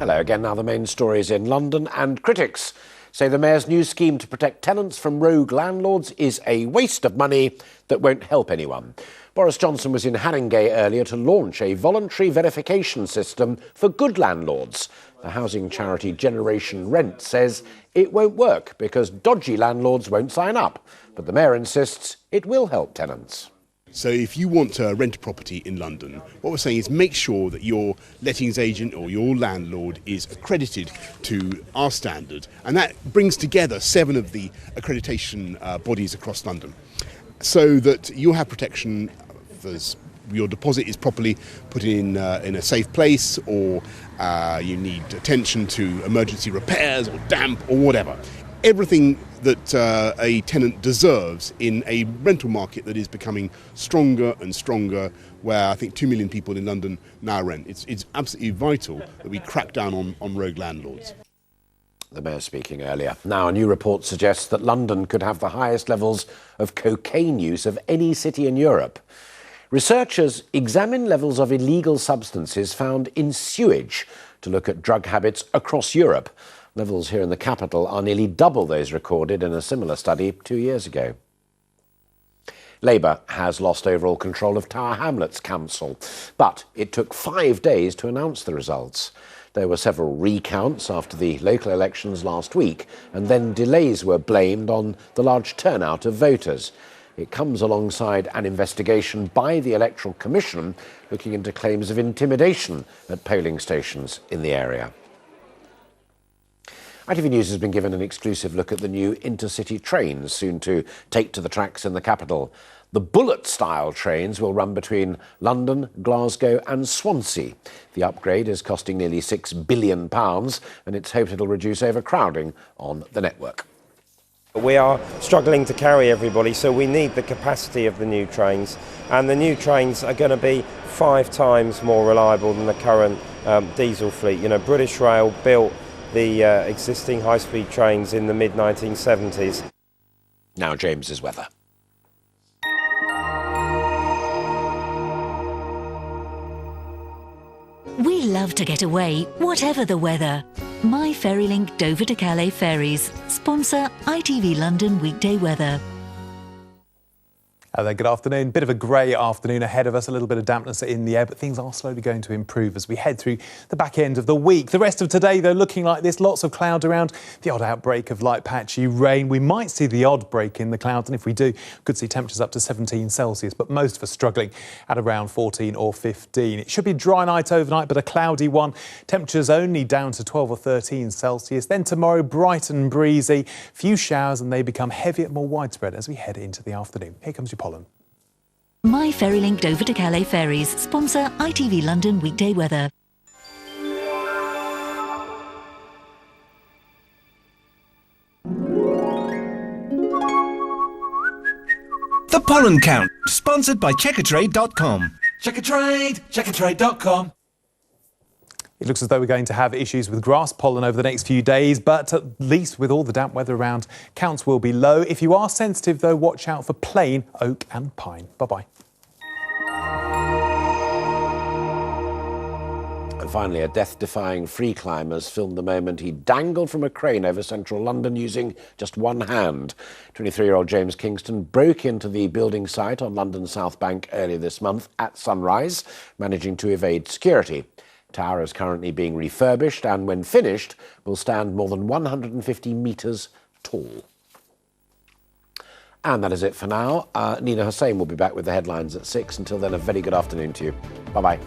Hello again. Now the main stories in London, and critics say the Mayor's new scheme to protect tenants from rogue landlords is a waste of money that won't help anyone. Boris Johnson was in Haringey earlier to launch a voluntary verification system for good landlords. The housing charity Generation Rent says it won't work because dodgy landlords won't sign up. But the Mayor insists it will help tenants. So if you want to rent a property in London, what we're saying is make sure that your lettings agent or your landlord is accredited to our standard. And that brings together 7 of the accreditation bodies across London, so that you'll have protection as your deposit is properly put in a safe place, or you need attention to emergency repairs or damp or whatever. Everything that a tenant deserves in a rental market that is becoming stronger and stronger, where I think 2 million people in London now rent. It's absolutely vital that we crack down on rogue landlords. The Mayor speaking earlier. Now, a new report suggests that London could have the highest levels of cocaine use of any city in Europe. Researchers examine levels of illegal substances found in sewage to look at drug habits across Europe. Levels here in the capital are nearly double those recorded in a similar study 2 years ago. Labour has lost overall control of Tower Hamlets Council, but it took 5 days to announce the results. There were several recounts after the local elections last week, and then delays were blamed on the large turnout of voters. It comes alongside an investigation by the Electoral Commission looking into claims of intimidation at polling stations in the area. ITV News has been given an exclusive look at the new intercity trains soon to take to the tracks in the capital. The Bullet-style trains will run between London, Glasgow and Swansea. The upgrade is costing nearly £6 billion, and it's hoped it'll reduce overcrowding on the network. We are struggling to carry everybody, so we need the capacity of the new trains, and the new trains are going to be 5 times more reliable than the current diesel fleet. You know, British Rail built the existing high-speed trains in the mid-1970s. Now James's weather. We love to get away, whatever the weather. My FerryLink Dover to Calais ferries sponsor ITV London weekday weather. Hello there, good afternoon. Bit of a grey afternoon ahead of us, a little bit of dampness in the air, but things are slowly going to improve as we head through the back end of the week. The rest of today, though, looking like this. Lots of cloud around, the odd outbreak of light patchy rain. We might see the odd break in the clouds, and if we do, could see temperatures up to 17 Celsius, but most of us struggling at around 14 or 15. It should be a dry night overnight, but a cloudy one. Temperatures only down to 12 or 13 Celsius. Then tomorrow, bright and breezy. Few showers, and they become heavier, more widespread as we head into the afternoon. Here comes your pollen. My FerryLink Dover to Calais ferries sponsor ITV London weekday weather. The Pollen Count, sponsored by Checkatrade.com. Checkatrade.com. It looks as though we're going to have issues with grass pollen over the next few days, but at least with all the damp weather around, counts will be low. If you are sensitive, though, watch out for plane, oak and pine. Bye-bye. And finally, a death-defying free climber has filmed the moment he dangled from a crane over central London using just one hand. 23-year-old James Kingston broke into the building site on London's South Bank earlier this month at sunrise, managing to evade security. The tower is currently being refurbished and, when finished, will stand more than 150 metres tall. And that is it for now. Nina Hussain will be back with the headlines at 6. Until then, a very good afternoon to you. Bye-bye.